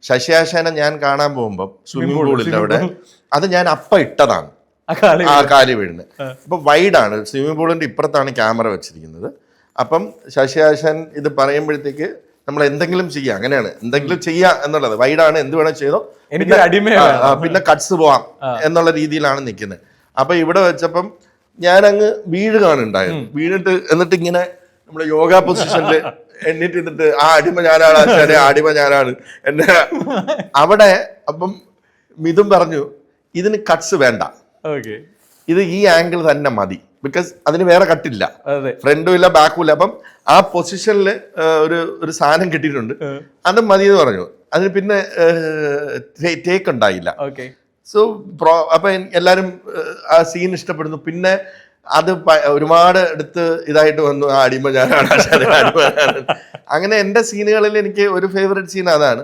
ശശിയാശാനെ ഞാൻ കാണാൻ പോകുമ്പോൾ സ്വിമ്മിംഗ് പൂളിൽ അവിടെ അത് ഞാൻ ഇട്ടതാണ് ആ കാല് വീടിന്. അപ്പൊ വൈഡാണ്, സ്വിമ്മിംഗ് പൂളിന്റെ ഇപ്പുറത്താണ് ക്യാമറ വെച്ചിരിക്കുന്നത്. അപ്പം ശശിയാശാൻ ഇത് പറയുമ്പോഴത്തേക്ക് നമ്മൾ എന്തെങ്കിലും ചെയ്യാം, അങ്ങനെയാണ് എന്തെങ്കിലും ചെയ്യാം എന്നുള്ളത്. വൈഡാണ്, എന്ത് വേണം ചെയ്തോ, പിന്നെ കട്ട്സ് പോവാം എന്നുള്ള രീതിയിലാണ് നിൽക്കുന്നത്. അപ്പൊ ഇവിടെ വെച്ചപ്പം ഞാൻ അങ്ങ് വീഴുകയാണുണ്ടായത്. വീണിട്ട് എന്നിട്ട് ഇങ്ങനെ നമ്മുടെ യോഗ പൊസിഷനിൽ എണ്ണിട്ട് എന്നിട്ട് അടിമ ഞാനാണ് ആശാനെ, അടിമ ഞാനാണ് എന്നെ അവിടെ. അപ്പം മിഥുൻ പറഞ്ഞു ഇതിന് കട്ട്സ് വേണ്ട, ഇത് ഈ ആംഗിൾ തന്നെ മതി, ബിക്കോസ് അതിന് വേറെ കട്ടില്ല, ഫ്രണ്ടും ഇല്ല ബാക്കും ഇല്ല. അപ്പം ആ പൊസിഷനിൽ ഒരു സാധനം കിട്ടിയിട്ടുണ്ട്, അത് മതി എന്ന് പറഞ്ഞു. അതിന് പിന്നെ ടേക്ക് ഉണ്ടായില്ല. സോ അപ്പൊ എല്ലാരും ആ സീൻ ഇഷ്ടപ്പെടുന്നു. പിന്നെ അത് ഒരുപാട് അടുത്ത് ഇതായിട്ട് വന്നു, അടിമ ഞാനാണ് ആശാനെ, അടിമ ഞാനാണ്. അങ്ങനെ എന്റെ സീനുകളിൽ എനിക്ക് ഒരു ഫേവറേറ്റ് സീൻ അതാണ്.